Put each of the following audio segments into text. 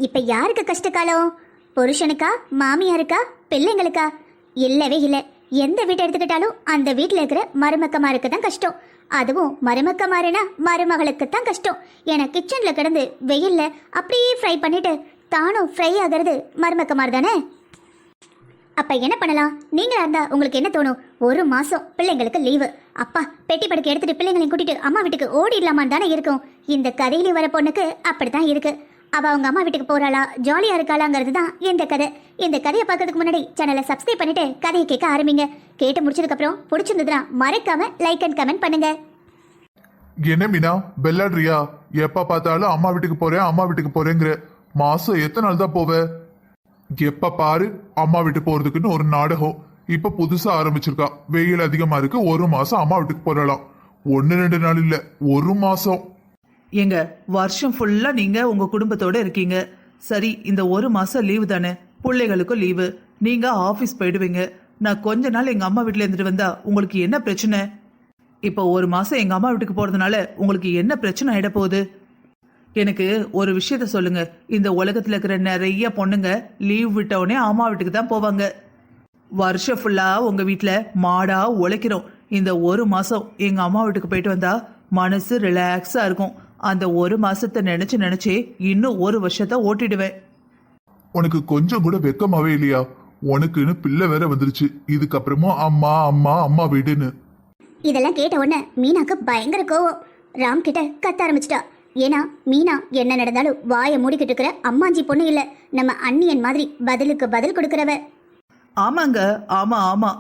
இப்ப யாருக்கு கஷ்ட காலம்? புருஷனுக்கா, மாமியாருக்கா, பிள்ளைங்களுக்கா? இல்லவே இல்லை. எந்த வீட்டை எடுத்துக்கிட்டாலும் அந்த வீட்டில் இருக்கிற மருமக்கமாருக்கு தான் கஷ்டம். அதுவும் மருமக்கமாருனா மருமகளுக்கு தான் கஷ்டம். ஏன்னா கிச்சன்ல கிடந்து வெயில்ல அப்படியே ஃப்ரை பண்ணிட்டு தானும் ஃப்ரை ஆகிறது மருமக்கமார் தானே. அப்ப என்ன பண்ணலாம்? நீங்களா இருந்தா உங்களுக்கு என்ன தோணும்? ஒரு மாசம் பிள்ளைங்களுக்கு லீவு, அப்பா பெட்டி படுக்க எடுத்துட்டு பிள்ளைங்களையும் கூட்டிட்டு அம்மா வீட்டுக்கு ஓடிடலாமான்னு தானே இருக்கும். இந்த கதையில வர பொண்ணுக்கு அப்படித்தான் இருக்கு. அவ அவங்க அம்மா வீட்டுக்கு போறாளா, ஜாலியா இருக்காளாங்கிறது தான் இந்த கதை. இந்த கதையை பார்க்கறதுக்கு முன்னாடி சேனலை சப்ஸ்கிரைப் பண்ணிட்டு கதையை கேட்க ஆரம்பிங்க. கேட்டு முடிச்சதுக்கு அப்புறம் பிடிச்சிருந்ததுன்னா மறக்காம லைக் அண்ட் கமெண்ட் பண்ணுங்க. என்ன மீனா பெல்லாட்ரியா? எப்ப பார்த்தாலும் அம்மா வீட்டுக்கு போறேன் அம்மா வீட்டுக்கு போறேங்கிற. மாசம் எத்தனை நாள் தான் போவ? எப்ப பாரு அம்மா வீட்டுக்கு போறதுக்குன்னு ஒரு நாடகம் இப்ப புதுசா ஆரம்பிச்சிருக்கா. வெயில் அதிகமா இருக்கு, ஒரு மாசம் அம்மா வீட்டுக்கு போறலாம். 1-2 நாள் இல்ல, ஒரு மாசம். எங்க வருஷம் ஃபுல்லா நீங்க உங்க குடும்பத்தோட இருக்கீங்க. சரி, இந்த ஒரு மாசம் லீவு தானே, பிள்ளைகளுக்கும் லீவு, நீங்க ஆபீஸ் போயிடுவீங்க. நான் கொஞ்ச நாள் எங்க அம்மா வீட்டுல இருந்துட்டு வந்தா உங்களுக்கு என்ன பிரச்சனை? இப்போ ஒரு மாசம் எங்க அம்மா வீட்டுக்கு போறதுனால உங்களுக்கு என்ன பிரச்சனை ஆயிட போகுது? எனக்கு ஒரு விஷயத்த சொல்லுங்க. இந்த உலகத்துல இருக்கிற நிறைய பொண்ணுங்க லீவ் விட்டவுடனே அம்மா வீட்டுக்கு தான் போவாங்க. வருஷம் ஃபுல்லா உங்க வீட்டுல மாடா உழைக்கிறோம். இந்த ஒரு மாசம் எங்க அம்மா வீட்டுக்கு போயிட்டு வந்தா மனசு ரிலாக்ஸா இருக்கும். அந்த ஒரு மாசத்தை நினைச்சு நினைச்சே இன்னும் ஒரு வருஷத்தை ஓட்டிடுவேன். உனக்கு கொஞ்சம் கூட வெக்கமாவே இல்லையா? உனக்குன்னு பிள்ளை வேற வந்துருச்சு, இதுக்கப்புறமும் அம்மா அம்மா அம்மா வீடுன்னு. இதெல்லாம் கேட்ட உடனே மீனாக்கு பயங்கர கோவம். ராம் கிட்ட கத்த ஆரம்பிச்சிட்டா. ஏன்னா மீனா என்ன நடந்தாலும் வாயை மூடிக்கிட்டு இருக்கிற அம்மாஞ்சி பொண்ணு இல்ல, நம்ம அண்ணியன் மாதிரி பதிலுக்கு பதில் கொடுக்கறவ. ஆமாங்க, ஆமா ஆமா,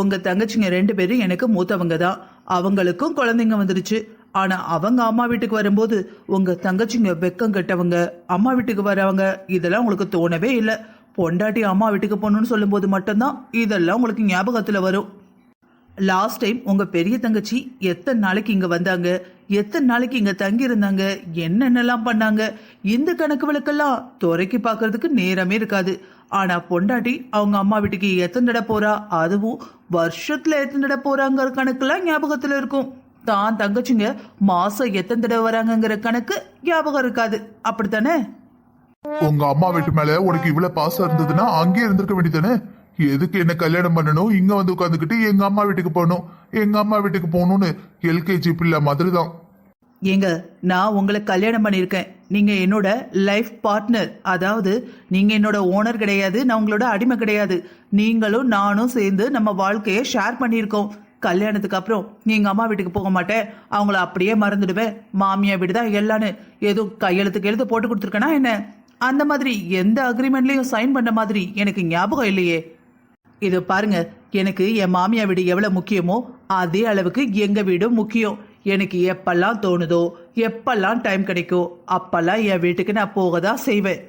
உங்க தங்கச்சிங்க 2 பேரும் எனக்கு மூத்தவங்க தான். அவங்களுக்கும் குழந்தைங்க வந்துருச்சு. ஆனா அவங்க அம்மா வீட்டுக்கு வரும்போது உங்க தங்கச்சிங்க வெக்கம் கட்டவங்க, அம்மா வீட்டுக்கு வரவங்க, இதெல்லாம் உங்களுக்கு தோணவே இல்லை. பொண்டாட்டி அம்மா வீட்டுக்கு போகணும்னு சொல்லும் போது மட்டும்தான் இதெல்லாம் உங்களுக்கு ஞாபகத்துல வரும். லாஸ்ட் டைம் உங்க பெரிய தங்கச்சி எத்தனை நாளைக்கு இங்க வந்தாங்க, எத்தனை நாளைக்கு இங்க தங்கி இருந்தாங்க, என்னென்னலாம் பண்ணாங்க, இந்த கணக்கு விளக்கெல்லாம் துறைக்கு பாக்குறதுக்கு நேரமே இருக்காது. ஆனா பொண்டாட்டி அவங்க அம்மா வீட்டுக்கு எத்தனை தடவை போறா, அதுவும் வருஷத்துல எத்தனை தடவை போறாங்கிற கணக்குலாம் ஞாபகத்துல இருக்கும். தான் தங்கச்சிங்க மாசம் எத்தனை தடவை வராங்கிற கணக்கு ஞாபகம் இருக்காது. அப்படித்தானே? உங்க அம்மா வீட்டு மேல உனக்கு இவ்வளவு பாசம் இருந்ததுன்னா அங்கே இருந்திருக்க வேண்டியதானே? எதுக்கு என்ன கல்யாணம் பண்ணணும், இங்க வந்து உட்காந்துக்கிட்டு எங்க அம்மா வீட்டுக்கு போகணும் எங்க அம்மா வீட்டுக்கு போகணும்னு எல்கேஜி பிள்ளை மாதிரி தான். ஏங்க, நான் உங்களை கல்யாணம் பண்ணியிருக்கேன். நீங்க என்னோட லைஃப் பார்ட்னர். அதாவது நீங்க என்னோட ஓனர் கிடையாது, நான் உங்களோட அடிமை கிடையாது. நீங்களும் நானும் சேர்ந்து நம்ம வாழ்க்கையை ஷேர் பண்ணியிருக்கோம். கல்யாணத்துக்கு அப்புறம் நீ எங்க அம்மா வீட்டுக்கு போக மாட்டேன், அவங்கள அப்படியே மறந்துடுவேன், மாமியா வீடு தான் எல்லான்னு ஏதோ கையெழுத்துக்கு எழுத்து போட்டு கொடுத்துருக்கேனா என்ன? அந்த மாதிரி எந்த அக்ரிமெண்ட்லயும் சைன் பண்ண மாதிரி எனக்கு ஞாபகம் இல்லையே. இது பாருங்க, எனக்கு என் மாமியா வீடு எவ்வளவு முக்கியமோ அதே அளவுக்கு எங்க வீடும் முக்கியம். எனக்கு எப்பெல்லாம் தோணுதோ, எப்பெல்லாம் டைம் கிடைக்கோ அப்பெல்லாம் என் வீட்டுக்கு நான் போக தான் செய்வேன்.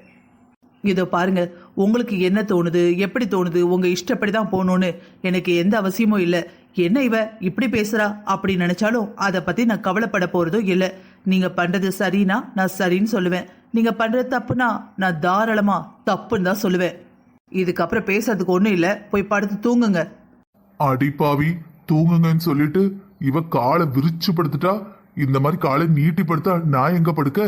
இதோ பாருங்க, உங்களுக்கு என்ன தோணுது, எப்படி தோணுது, உங்க இஷ்டப்படி தான் போகணும்னு எனக்கு எந்த அவசியமும் இல்லை. என்ன இவ இப்படி பேசுறா அப்படி நினைச்சாலும் அதை பத்தி நான் கவலைப்பட போறதும் இல்லை. நீங்க பண்றது சரினா நான் சரின்னு சொல்லுவேன், நீங்க பண்றது தப்புனா நான் தாராளமா தப்புன்னு தான் சொல்லுவேன். இதுக்கப்புறம் பேசுறதுக்கு ஒண்ணும் இல்ல, போய் படுத்து தூங்குங்க. அடிப்பாவி, தூங்குங்கன்னு சொல்லிட்டு இவ காலை விரிச்சு படுத்துட்டா. இந்த மாதிரி காலை நீட்டி படுத்தா நான் எங்க படுக்க?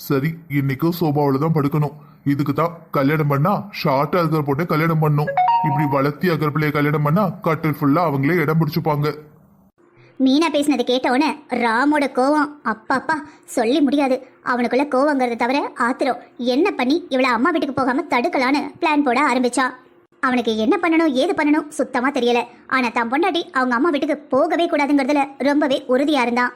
சரி, இன்னைக்கும் சோபாவில தான் படுக்கணும். இதுக்கு தான் கல்யாணம் பண்ணா ஷார்ட்டா இருக்கிற போட்டு கல்யாணம் பண்ணும். இப்படி வளர்த்தி இருக்கிற பிள்ளைய கல்யாணம் பண்ணா கட்டில் ஃபுல்லா அவங்களே இடம் பிடிச்சுப்பாங்க. மீனா பேசினதை கேட்டவொடனே ராமோட கோவம் அப்பாப்பா சொல்லி முடியாது. அவனுக்குள்ள கோவங்கிறத தவிர ஆத்திரம். என்ன பண்ணி இவளை அம்மா வீட்டுக்கு போகாம தடுக்கலான்னு பிளான் போட ஆரம்பிச்சான். அவனுக்கு என்ன பண்ணணும் ஏது பண்ணணும் சுத்தமா தெரியல. ஆனா தான் பொண்டாட்டி அவங்க அம்மா வீட்டுக்கு போகவே கூடாதுங்கிறதுல ரொம்பவே உறுதியா இருந்தான்.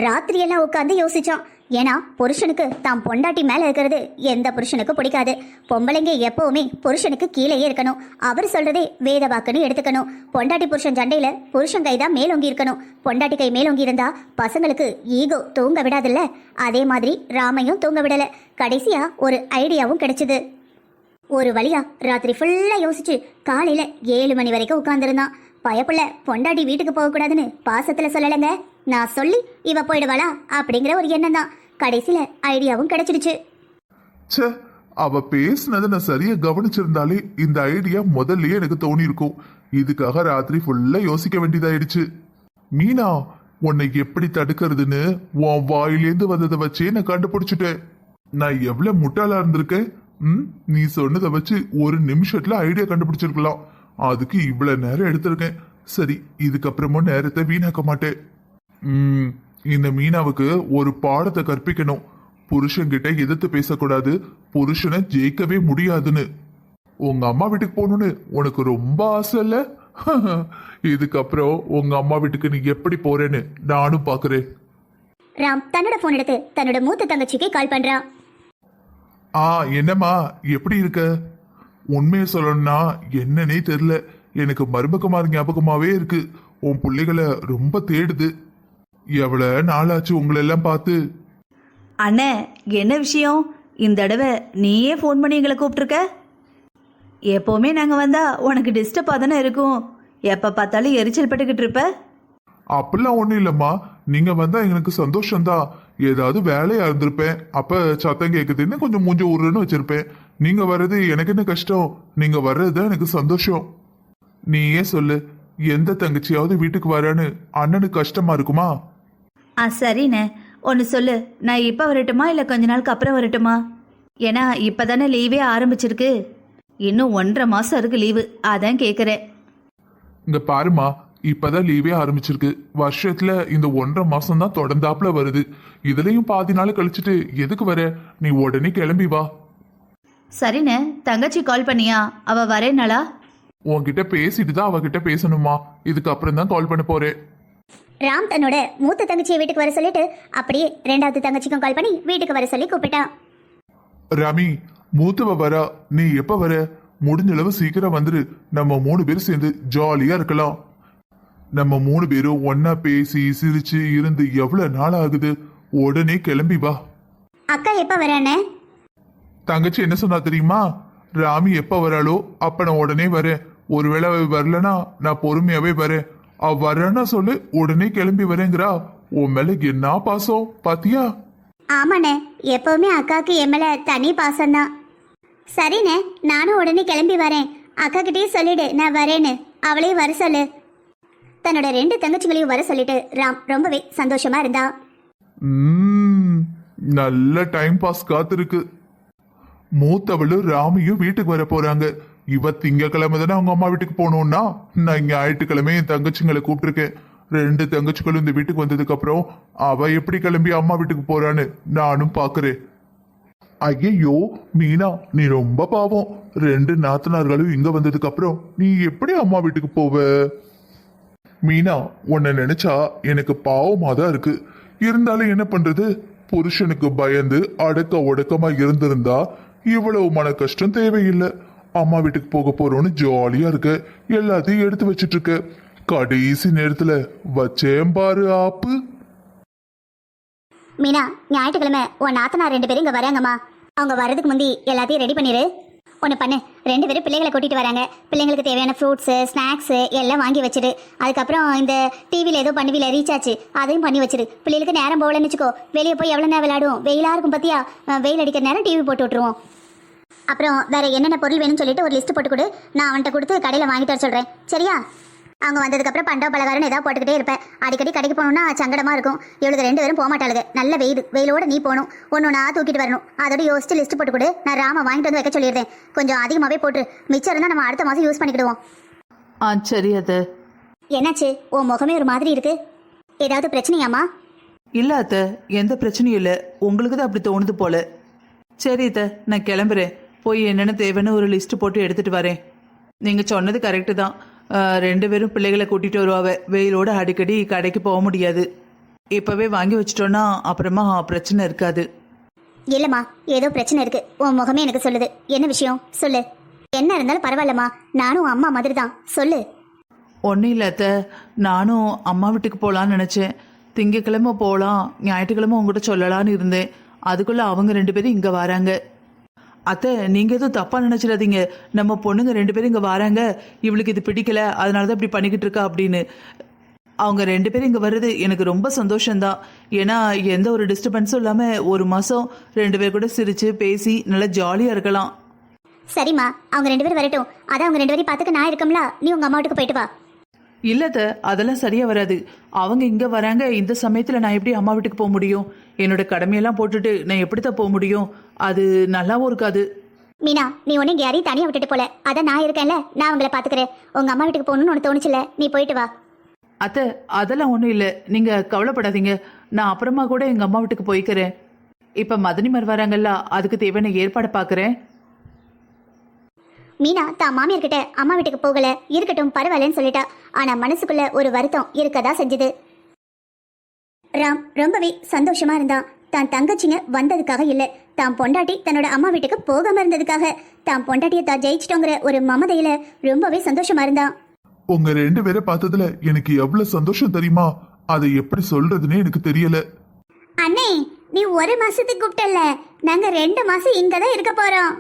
ராத்திரியெல்லாம் உட்காந்து யோசிச்சான். ஏன்னா புருஷனுக்கு தான் பொண்டாட்டி மேல இருக்கிறது எந்த புருஷனுக்கு பிடிக்காது. பொம்பளைங்க எப்பவுமே புருஷனுக்கு கீழேயே இருக்கணும். அவர் சொல்றதே வேத வாக்குன்னு எடுத்துக்கணும். பொண்டாட்டி புருஷன் சண்டையில புருஷன் கை தான் மேலோங்கி இருக்கணும். பொண்டாட்டி கை மேலோங்கி இருந்தா பசங்களுக்கு ஈகோ தூங்க விடாதுல்ல. அதே மாதிரி ராமையும் தூங்க விடல. கடைசியா ஒரு ஐடியாவும் கிடைச்சது. ஒரு வழியா ராத்திரி ஃபுல்லா யோசிச்சு காலையில 7 மணி வரைக்கும் உட்கார்ந்துருந்தான். பயப்புள்ள பொண்டாட்டி வீட்டுக்கு போகக்கூடாதுன்னு பாசத்துல சொல்லலைங்க. நான் சொல்லி இவ போயிடுவாளா அப்படிங்கிற ஒரு எண்ணம் தான். கடைசியில ஐடியாவும் கிடைச்சிடுச்சு. ச்சே, அவ பேசினதை நான் சரியா கவனிச்சிருந்தாலே இந்த ஐடியா முதல்லயே எனக்கு தோணி இருக்கும். இதுக்காக ராத்திரி ஃபுல்லா யோசிக்க வேண்டியதாயிடுச்சு. மீனா, உன்னை எப்படி தடுக்கிறதுன்னு உன் வாயிலேந்து வந்ததை வச்சே நான் கண்டுபிடிச்சிட்டேன். நான் எவ்வளவு முட்டாளா இருந்திருக்கேன். நீ சொன்னதை வச்சு ஒரு நிமிஷத்துல ஐடியா கண்டுபிடிச்சிருக்கலாம். அதுக்கு இவ்வளவு நேரம் எடுத்திருக்கேன். சரி, இதுக்கப்புறமும் நேரத்தை வீணாக்க மாட்டேன். இந்த மீனாவுக்கு ஒரு பாடத்தை கற்பிக்கணும். புருஷன்கிட்ட எதிர்த்து பேசக்கூடாது, புருஷனை ஜெயிக்கவே முடியாதுன்னு. உங்க அம்மா வீட்டுக்கு போகணும்னு உனக்கு ரொம்ப ஆசை இல்ல? இதுக்கப்புறம் உங்க அம்மா வீட்டுக்கு நீ எப்படி போறேன்னு நானும் பாக்குறேன். ராம் தன்னோட போன் எடுத்து தன்னோட மூத்த தங்கச்சிக்கு கால் பண்றான். என்னம்மா, எப்படி இருக்க? உண்மையை சொல்லணும்னா என்னன்னே தெரியல. எனக்கு மருமகமார் ஞாபகமாவே இருக்கு. உன் பிள்ளைகளை ரொம்ப தேடுது. எவ்வளவு நாளாச்சு உங்களை எல்லாம் பார்த்து. அண்ணே, என்ன விஷயம்? இந்த தடவை நீயே ஃபோன் பண்ணி எங்களை கூப்பிட்டுருக்க. எப்போவுமே நாங்கள் வந்தா உனக்கு டிஸ்டர்பாக தானே இருக்கும். எப்போ பார்த்தாலும் எரிச்சல் பட்டுக்கிட்டு இருப்ப. அப்படிலாம் ஒண்ணும் இல்லம்மா. நீங்க வந்தா எனக்கு சந்தோஷம்தான். ஏதாவது வேலையா இருந்திருப்பேன், அப்ப சத்தம் கேக்குதுன்னு கொஞ்சம் மூஞ்ச ஊருன்னு வச்சிருப்பேன். நீங்க வர்றது எனக்கு என்ன கஷ்டம்? நீங்க வர்றதுதான் எனக்கு சந்தோஷம். நீ ஏன் சொல்லு, எந்த தங்கச்சியாவது வீட்டுக்கு வரான்னு அண்ணனுக்கு கஷ்டமா இருக்குமா? சரிண்ணே, ஒன்று சொல்லு. நான் இப்போ வரட்டுமா இல்லை கொஞ்ச நாளுக்கு அப்புறம் வரட்டுமா? ஏன்னா இப்போ தானே லீவே ஆரம்பிச்சிருக்கு. இன்னும் 1.5 மாதம் இருக்கு லீவு. அதான் கேட்குறேன். இங்க பாருமா, இப்பதான் லீவே ஆரம்பிச்சிருக்கு. வருஷத்துல இந்த 1.5 மாசம் தான் தொடர்ந்தாப்புல வருது. இதுலயும் பாதி நாள் கழிச்சிட்டு எதுக்கு வர? நீ உடனே கிளம்பி வா. சரிண்ணே, தங்கச்சி கால் பண்ணியா? அவ வரேனாளா? உன்கிட்ட பேசிட்டு தான் அவகிட்ட பேசணுமா. இதுக்கு அப்புறம் தான் கால் பண்ண போறேன். ராம் தன்னோட மூத்த தங்கச்சியை வீட்டுக்கு வர சொல்லிட்டு அப்படியே 2வது தங்கச்சிக்கும் கால் பண்ணி வீட்டுக்கு வர சொல்லி கூப்பிட்டான். ரமி, மூத்தவ வரா, நீ எப்ப வர? முடிஞ்ச அளவு சீக்கிரம் வந்துரு. நம்ம 3 பேரும் சேர்ந்து ஜாலியா இருக்கலாம். நம்ம 3 பேரும் ஒன்னா பேசி சிரிச்சு இருந்து எவ்வளவு நாள் ஆகுது. உடனே கிளம்பி வா. அக்கா எப்ப வரானே? தங்கச்சி என்ன சொன்னா தெரியுமா? ராமி எப்ப வராளோ அப்ப நான் உடனே வரேன். ஒருவேளை அவ வரலனா நான் பொறுமையாவே வரேன். அவ வரேன்னா சொல்லு, உடனே கிளம்பி வரேங்கிறா. உன் மேல என்ன பாசம் பாத்தியா? ஆமாண்ணே, எப்பவுமே அக்காவுக்கு என் மேல தனி பாசம்தான். சரிண்ணே, நானும் உடனே கிளம்பி வரேன். அக்கா கிட்டயே சொல்லிடு நான் வரேன்னு. அவளையும் வர சொல்லு. தன்னோட 2 தங்கச்சிகளையும் வர சொல்லிட்டு ராம் ரொம்பவே சந்தோஷமா இருந்தா. நல்ல டைம் பாஸ் காத்திருக்கு. மூத்தவளும் ராமியும் வீட்டுக்கு வர போறாங்க. இவ திங்கக்கிழமை தானே அவங்க அம்மா வீட்டுக்கு போகணும்னா, நான் ஞாயிற்றுக்கிழமை என் தங்கச்சிங்களை கூப்பிட்டுருக்கேன். 2 தங்கச்சிகளும் இந்த வீட்டுக்கு வந்ததுக்கு அப்புறம் அவ எப்படி கிளம்பி அம்மா வீட்டுக்கு போறான்னு நானும் பாக்குறேன். ஐயோ மீனா, நீ ரொம்ப பாவம். 2 நாத்தனார்களும் இங்க வந்ததுக்கு அப்புறம் நீ எப்படி அம்மா வீட்டுக்கு போவ? மீனா, உன்னை நினைச்சா எனக்கு பாவமா தான் இருக்கு. இருந்தாலும் என்ன பண்றது? புருஷனுக்கு பயந்து அடக்க ஒடுக்கமா இருந்திருந்தா இவ்வளவு மன கஷ்டம் தேவையில்லை. அம்மா வீட்டுக்கு போக போறோம்னு ஜாலியா இருக்க, எல்லாத்தையும் எடுத்து வச்சிட்டு இருக்க. கடைசி நேரத்துல வச்சேன் பாரு ஆப்பு. மீனா, ஞாயிற்றுக்கிழமை உன் நாத்தனார் 2 பேரும் இங்க வராங்கம்மா. அவங்க வர்றதுக்கு முந்தி எல்லாத்தையும் ரெடி பண்ணிடு. ஒன்று பண்ணு, 2 பேரும் பிள்ளைகளை கூட்டிட்டு வராங்க. பிள்ளைங்களுக்கு தேவையான ஃப்ரூட்ஸு ஸ்நாக்ஸு எல்லாம் வாங்கி வச்சிடு. அதுக்கப்புறம் இந்த டிவியில் ஏதோ பண்ணுவில ரீசார்ஜ் அதையும் பண்ணி வச்சிரு. பிள்ளைகளுக்கு நேரம் போகலன்னு வச்சுக்கோ, வெளியே போய் எவ்வளோ நேரம் விளையாடும். வெயிலாக இருக்கும் பத்தியா, வெயில் அடிக்கிற நேரம் டிவி போட்டு விட்ருவோம். அப்புறம் வேற என்னென்ன பொருள் வேணும்னு சொல்லிட்டு ஒரு லிஸ்ட் போட்டு கொடு. நான் அவன்கிட்ட கொடுத்து கடையில் வாங்கிட்டு வர சொல்கிறேன். சரியா? அவங்க வந்ததுக்கப்புறம் பண்டா பலகாரம் ஏதாவது போட்டுக்கிட்டே இருப்பேன். அடிக்கடி கடைக்கு போகணுன்னா சங்கடமாக இருக்கும். இவளுக்கு 2 பேரும் போக மாட்டாளுங்க. நல்ல வெயிலோட நீ போகணும். ஒன்று தூக்கிட்டு வரணும். அதோட யோசிச்சு லிஸ்ட் போட்டு கொடு. நான் ராம வாங்கிட்டு வந்து வைக்க சொல்லிடுறேன். கொஞ்சம் அதிகமாகவே போட்டு மிச்சம் இருந்தால் நம்ம அடுத்த மாதம் யூஸ் பண்ணிக்கிடுவோம். சரி அத்தை. என்னாச்சு? உன் முகமே ஒரு மாதிரி இருக்கு. ஏதாவது பிரச்சனையாமா? இல்லை அத்தை, எந்த பிரச்சனையும் இல்லை. உங்களுக்கு தான் அப்படி தோணுது போல. சரி அத்தை, நான் கிளம்புறேன். போய் என்னென்ன தேவைன்னு ஒரு லிஸ்ட்டு போட்டு எடுத்துகிட்டு வரேன். நீங்கள் சொன்னது கரெக்டு தான். 2 பேரும் பிள்ளைகளை கூட்டிகிட்டு வருவாங்க. வெயிலோடு அடிக்கடி கடைக்கு போக முடியாது. இப்போவே வாங்கி வச்சிட்டோன்னா அப்புறமா பிரச்சனை இருக்காது. இல்லைம்மா, ஏதோ பிரச்சனை இருக்கு. உன் முகமே எனக்கு சொல்லுது. என்ன விஷயம் சொல்லு. என்ன இருந்தாலும் பரவாயில்லம்மா, நானும் அம்மா மாதிரி தான். சொல்லு. ஒன்றும் இல்லை அத்தை, நானும் அம்மா வீட்டுக்கு போகலான்னு நினச்சேன். திங்கக்கிழமை போகலாம், ஞாயிற்றுக்கிழமை உங்கள்கிட்ட சொல்லலான்னு இருந்தேன். அதுக்குள்ளே அவங்க 2 பேரும் இங்கே வராங்க. அத்தை, நீங்கள் எதுவும் தப்பாக நினச்சிடாதீங்க. நம்ம பொண்ணுங்க 2 பேரும் இங்கே வராங்க, இவளுக்கு இது பிடிக்கல, அதனால தான் இப்படி பண்ணிக்கிட்டு இருக்கா அப்படின்னு. அவங்க 2 பேரும் இங்கே வர்றது எனக்கு ரொம்ப சந்தோஷம்தான். ஏன்னா எந்த ஒரு டிஸ்டர்பன்ஸும் இல்லாமல் 1 மாதம் 2 பேர் கூட சிரித்து பேசி நல்லா ஜாலியாக இருக்கலாம். சரிம்மா, அவங்க 2 பேரும் வரட்டும். அதான் அவங்க 2 பேரையும் பார்த்துக்க நான் இருக்கம்ல. நீ உங்கள் அம்மா வீட்டுக்கு போயிட்டு வா. இல்லத அதெல்லாம் சரியா வராது. அவங்க இங்க வராங்க, இந்த சமயத்துல நான் எப்படி அம்மா வீட்டுக்கு போக முடியும்? என்னோட கடமையெல்லாம் போட்டுட்டு நான் எப்படித்தான் போக முடியும்? அது நல்லாவும் இருக்காது. மீனா, நீ ஒண்ணு இங்க யாரையும் தனியா விட்டுட்டு போல. அதான் நான் இருக்கேன்ல, நான் உங்களை பாத்துக்கிறேன். உங்க அம்மா வீட்டுக்கு போகணும்னு உனக்கு தோணுச்சுல, நீ போயிட்டு வா. அத்தை, அதெல்லாம் ஒன்றும் இல்லை, நீங்க கவலைப்படாதீங்க. நான் அப்புறமா கூட எங்க அம்மா வீட்டுக்கு போய்க்கிறேன். இப்ப மதனிமார் வராங்கல்ல, அதுக்கு தேவையான ஏற்பாடு பாக்குறேன். மீனா தான் மாமியார் கிட்ட அம்மா வீட்டுக்கு போகல, இருக்கட்டும் பரவாயில்லன்னு சொல்லிட்டா. ஆனா மனசுக்குள்ள ஒரு வருத்தம் இருக்கதா செஞ்சது. ராம் ரொம்பவே சந்தோஷமா இருந்தான். தான் தங்கச்சிங்க வந்ததுக்காக இல்ல, தான் பொண்டாட்டி தன்னோட அம்மா வீட்டுக்கு போகாம இருந்ததுக்காக. தான் பொண்டாட்டியை தான் ஜெயிச்சிட்டோங்கிற ஒரு மமதையில ரொம்பவே சந்தோஷமா இருந்தான். உங்க 2 பேரை பார்த்ததுல எனக்கு எவ்வளவு சந்தோஷம் தெரியுமா? அதை எப்படி சொல்றதுன்னே எனக்கு தெரியல. அண்ணே, நீ 1 மாசத்துக்கு கூப்பிட்டல, நாங்க 2 மாசம் இங்கதான் இருக்க போறோம்.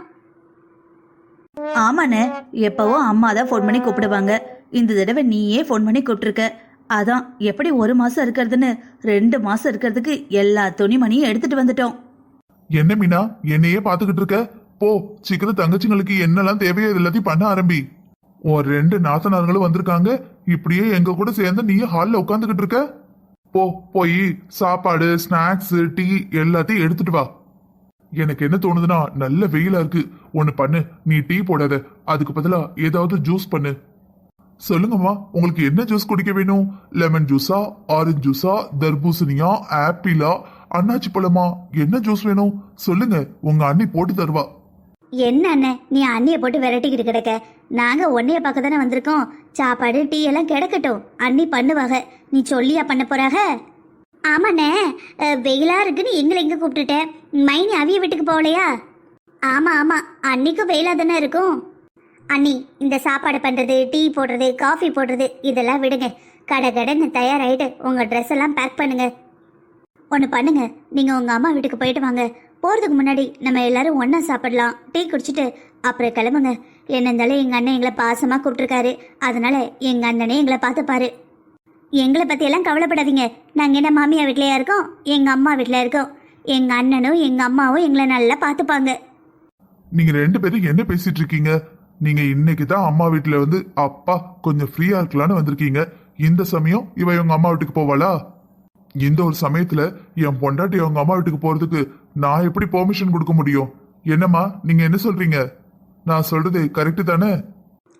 ஆமாண்ணே, எப்பவும் அம்மா தான் ஃபோன் பண்ணி கூப்பிடுவாங்க. இந்த தடவை நீயே ஃபோன் பண்ணி கூப்பிட்டுருக்க. அதான் எப்படி 1 மாசம் இருக்கிறதுன்னு 2 மாசம் இருக்கிறதுக்கு எல்லா துணிமணியும் எடுத்துட்டு வந்துட்டோம். என்ன மீனா, என்னையே பாத்துக்கிட்டு இருக்க? போ, சீக்கிரம் தங்கச்சிங்களுக்கு என்னெல்லாம் தேவையோ எல்லாத்தையும் பண்ண ஆரம்பி. உன் 2 நாத்தனார்களும் வந்திருக்காங்க. இப்படியே எங்க கூட சேர்ந்து நீ ஹால்ல உட்காந்துக்கிட்டு இருக்க. போ, போய் சாப்பாடு, ஸ்நாக்ஸ், டீ எல்லாத்தையும் எடுத்துட்டு வா. எனக்கு என்ன தோணுதுன்னா, நல்ல வெயிலா இருக்கு. ஒண்ணு பண்ணு, நீ டீ போடாத, அதுக்கு பதிலா ஏதாவது ஜூஸ் பண்ணு. சொல்லுங்கம்மா, உங்களுக்கு என்ன ஜூஸ் குடிக்க வேணும்? லெமன் ஜூஸா, ஆரஞ்சு ஜூஸா, தர்பூசணியா, ஆப்பிளா, அன்னாச்சி பழமா? என்ன ஜூஸ் வேணும் சொல்லுங்க, உங்க அண்ணி போட்டு தருவா. என்ன அண்ணே, நீ அண்ணியை போட்டு விரட்டிக்கிட்டு கிடக்க? நாங்க உன்னைய பார்க்க தானே வந்திருக்கோம். சாப்பாடு டீ எல்லாம் கிடக்கட்டும், அண்ணி பண்ணுவாங்க. நீ சொல்லியா பண்ண போறாக? ஆமாண்ணே, வெயிலா இருக்குன்னு எங்களை எங்க கூப்பிட்டுட்டேன். மைனி அவிய வீட்டுக்கு போகலையா? ஆமா ஆமா, அன்னிக்கும் வெயிலா தானே இருக்கும். அண்ணி, இந்த சாப்பாடு பண்றது, டீ போடுறது, காஃபி போடுறது இதெல்லாம் விடுங்க. கடை கடைன்னு தயாராகிட்டு உங்க ட்ரெஸ் எல்லாம் பேக் பண்ணுங்க. ஒன்று பண்ணுங்க, நீங்க உங்க அம்மா வீட்டுக்கு போயிட்டு வாங்க. போறதுக்கு முன்னாடி நம்ம எல்லாரும் ஒண்ணா சாப்பிடலாம். டீ குடிச்சிட்டு அப்புறம் கிளம்புங்க. என்ன இருந்தாலும் எங்க அண்ணன் எங்களை பாசமா கூப்பிட்டுருக்காரு, அதனால எங்க அண்ணனே எங்களை பார்த்துப்பாரு. எங்களை பத்தி எல்லாம் கவலைப்படாதீங்க. நாங்க என்ன மாமியா வீட்லயா இருக்கோம், எங்க அம்மா வீட்டுல இருக்கோம். எங்க அண்ணனும் எங்க அம்மாவும் எங்களை நல்லா பார்த்துப்பாங்க. நீங்க 2 பேரும் என்ன பேசிட்டு இருக்கீங்க? நீங்க இன்னைக்கு தான் அம்மா வீட்டுல வந்து அப்பா கொஞ்சம் ஃப்ரீயா இருக்கலாம்னு வந்திருக்கீங்க. இந்த சமயம் இவ இவங்க அம்மா வீட்டுக்கு போவாளா? இந்த ஒரு சமயத்துல என் பொண்டாட்டி அவங்க அம்மா வீட்டுக்கு போறதுக்கு நான் எப்படி பெர்மிஷன் கொடுக்க முடியும்? என்னம்மா, நீங்க என்ன சொல்றீங்க? நான் சொல்றது கரெக்ட் தானே?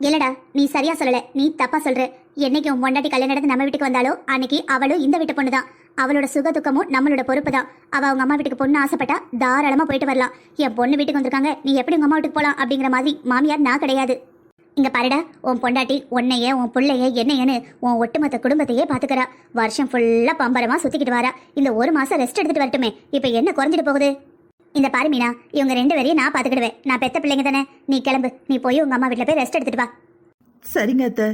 இல்லடா, நீ சரியா சொல்லல, நீ தப்பா சொல்ற. என்னைக்கு உன் பொண்டாட்டி கல்யாணம் நடந்து நம்ம வீட்டுக்கு வந்தாலோ அன்னைக்கு அவளும் இந்த வீட்டு பொண்ணு தான். அவளோட சுக துக்கமும் நம்மளோட பொறுப்பு தான். அவ அவங்க அம்மா வீட்டுக்கு பொண்ணு ஆசைப்பட்டா தாராளமா போயிட்டு வரலாம். என் பொண்ணு வீட்டுக்கு வந்திருக்காங்க, நீ எப்படி உங்க அம்மா வீட்டுக்கு போலாம் அப்படிங்கிற மாதிரி மாமியார் நான் கிடையாது. இங்க பாருடா, உன் பொண்டாட்டி உன்னைய, உன் பிள்ளைய, என்னையன்னு உன் ஒட்டுமொத்த குடும்பத்தையே பாத்துக்கிறா. வருஷம் ஃபுல்லா பம்பரமா சுத்திக்கிட்டு வரா. இந்த 1 மாசம் ரெஸ்ட் எடுத்துட்டு வரட்டுமே, இப்ப என்ன குறைஞ்சிட்டு போகுது? இந்த பாரு மீனா, இவங்க 2 பேரையும் நான் பாத்துக்கிடுவேன். நான் பெத்த பிள்ளைங்க தானே. நீ கிளம்பு, நீ போய் உங்க அம்மா வீட்டுல போய் ரெஸ்ட் எடுத்துட்டு வா. சரிங்க அத்தை.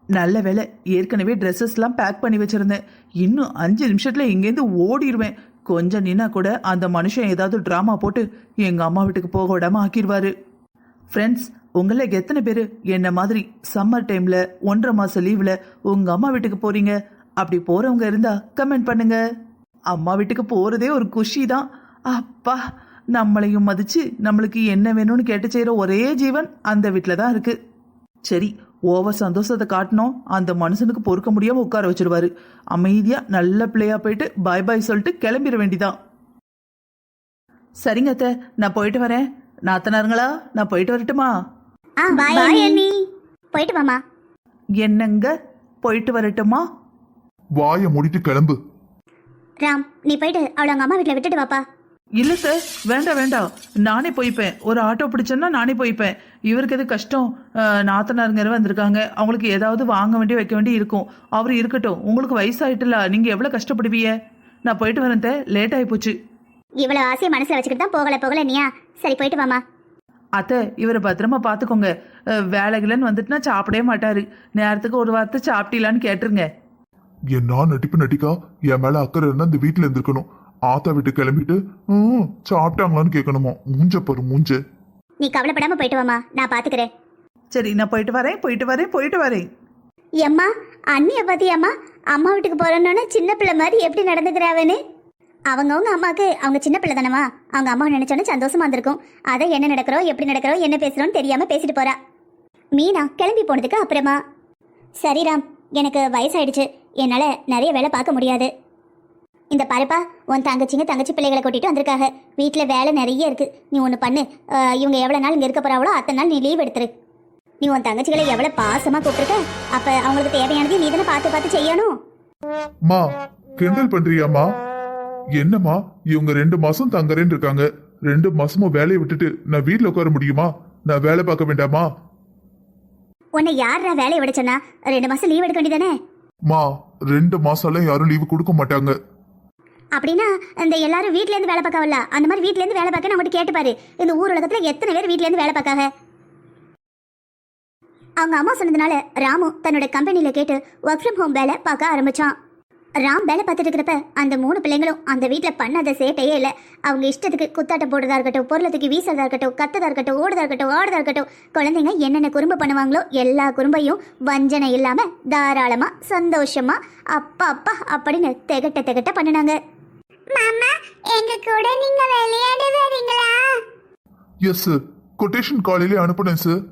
நல்ல வேலை, ஏற்கனவே ட்ரெஸ்ஸஸ்லாம் பேக் பண்ணி வச்சிருந்தேன். இன்னும் 5 நிமிஷத்துல இங்கேருந்து ஓடிடுவேன். கொஞ்சம் நின்னா கூட அந்த மனுஷன் ஏதாவது ட்ராமா போட்டு எங்க அம்மா வீட்டுக்கு போக விடாம ஆக்கிடுவாரு. ஃப்ரெண்ட்ஸ், உங்கள எத்தனை பேர் என்ன மாதிரி சம்மர் டைம்ல 1.5 மாசம் லீவ்ல உங்க அம்மா வீட்டுக்கு போறீங்க? அப்படி போறவங்க இருந்தா கமெண்ட் பண்ணுங்க. அம்மா வீட்டுக்கு போறதே ஒரு குஷி தான். அப்பா, நம்மளையும் மதிச்சு நம்மளுக்கு என்ன வேணும்னு கேட்டு செய்யற ஒரே ஜீவன் அந்த வீட்டில தான் இருக்கு. சரி, ஓவர் சந்தோஷத்தை காட்டணும், அந்த மனுஷனுக்கு பொறுக்க முடியாம உட்கார வச்சிருவாரு. அமைதியா நல்ல பிள்ளையா போயிட்டு பாய் பாய் சொல்லிட்டு கிளம்பிட வேண்டிதான். சரிங்க அத்தை, நான் போயிட்டு வரேன். நாத்தனாருங்களா, நான் போயிட்டு வரட்டுமா? பாய் அண்ணி, போயிட்டு வாமா. என்னங்க, போயிட்டு வரட்டுமா? வாயை மூடிட்டு கிளம்பு. ராம், நீ போயிட்டு அவளை அவங்க அம்மா வீட்டுல விட்டுட்டு வாப்பா. இல்ல சார், வேண்டாம் வேண்டாம், நானே போய்ப்பேன். ஒரு ஆட்டோ பிடிச்சேன்னா நானே போய்ப்பேன். இவருக்கு எது கஷ்டம்? நாத்தனாருங்க வந்திருக்காங்க, அவங்களுக்கு ஏதாவது வாங்க வேண்டிய வைக்க வேண்டி இருக்கும். அவர் இருக்கட்டும், உங்களுக்கு வயசாயிட்டுல, நீங்க எவ்வளவு கஷ்டப்படுவீங்க. நான் போயிட்டு வரேன், லேட் ஆகி போச்சு. இவ்வளவு ஆசையை மனசுல வச்சுக்கிட்டு தான் போகல நீயா? சரி, போயிட்டு வாமா. அத்தை, இவரை பத்திரமா பாத்துக்கோங்க. வேலைகள்னு வந்துட்டுனா சாப்பிடவே மாட்டாரு. நேரத்துக்கு ஒரு வார்த்தை சாப்பிட்டீங்களான்னு கேட்டுருங்க. என்ன நடிப்பு நடிக்கா? என் மேல அக்கறை இருந்தா இந்த வீட்டுல இருந்திருக்கணும். ஆத்தா வீட்டு கிளம்பிட்டு சாப்பிட்டாங்களான்னு கேட்கணுமா? மூஞ்ச பாரு, மூஞ்ச. நீ கவலைப்படாம போயிட்டு வாமா, நான் பாத்துக்கிறேன். சரி, நான் போயிட்டு வரேன். எம்மா, அண்ணிய பாத்தியாம்மா? அம்மா வீட்டுக்கு போறோன்னு சின்ன பிள்ளை மாதிரி எப்படி நடந்துக்கிறாவன்னு. அவங்கவுங்க அம்மாவுக்கு அவங்க சின்ன பிள்ளை தானம்மா. அவங்க அம்மா நினைச்சோன்னு சந்தோஷமா இருந்திருக்கும். அதை என்ன நடக்கிறோம், எப்படி நடக்கிறோம், என்ன பேசுறோம்னு தெரியாம பேசிட்டு போறா. மீனா கிளம்பி போனதுக்கு அப்புறமா, சரி ராம், எனக்கு வயசாயிடுச்சு, என்னால் நிறைய வேலை பார்க்க முடியாது. இந்த பாருப்பா, உன் தங்கச்சி பிள்ளைகளை கூட்டிட்டு வந்திருக்காங்க. வீட்டில் வேலை நிறைய இருக்கு. நீ ஒன்று பண்ணு, இவங்க எவ்வளோ நாள் இங்கே இருக்க போறாவளோ அத்தனை நாள் நீ லீவ் எடுத்துரு. நீ உன் தங்கச்சிகளை எவ்வளோ பாசமாக கூப்பிட்டுருக்க, அப்போ அவங்களுக்கு தேவையானது நீ தானே பார்த்து பார்த்து செய்யணும். மா கிண்டல் பண்றியாம்மா? என்னம்மா இவங்க 2 மாசம் தங்குறேன்னு இருக்காங்க. 2 மாசமும் வேலையை விட்டுட்டு நான் வீட்டுல உட்கார முடியுமா? நான் வேலை பார்க்க வேண்டாமா? உன்னை யாரா வேலையை விடச்சனா? 2 மாசம் லீவ் எடுக்க வேண்டியதானே? மா 2 மாசம்லாம் யாரும் லீவு கொடுக்க மாட்டாங்க. அப்படின்னா இந்த எல்லாரும் வீட்ல இருந்து வேலை பார்க்கவல்ல, அந்த மாதிரி வீட்ல இருந்து வேலை பார்க்க நம்மகிட்ட கேட்டு பாரு. இந்த ஊர் உலகத்துல எத்தனை பேர் வீட்ல இருந்து வேலை பார்க்காங்க? அவங்க அம்மா சொன்னதுனால ராமு தன்னோட கம்பெனில கேட்டு ஒர்க் ஃப்ரம் ஹோம் வேலை பார்க்க ஆரம்பிச்சான். ராம் வேலை பார்த்துட்டு இருக்கிறப்ப அந்த 3 பிள்ளைங்களும் அந்த வீட்டில் பண்ணாத சேட்டையே இல்லை. அவங்க இஷ்டத்துக்கு குத்தாட்டம் போடுறதா இருக்கட்டும், பொருளத்துக்கு வீசுறதா இருக்கட்டும், கத்ததா இருக்கட்டும், ஓடுதா இருக்கட்டும், ஆடுதா இருக்கட்டும், குழந்தைங்க என்னென்ன குறும்பு பண்ணுவாங்களோ எல்லா குறும்பையும் வஞ்சனை இல்லாம தாராளமா சந்தோஷமா அப்பா அப்பா அப்படின்னு திகட்ட பண்ணினாங்க. மாமா, எங்க கூட நீங்க விளையாட வரீங்களா? எஸ் சார், கொட்டேஷன் காலையிலே அனுப்புனேன் சார்.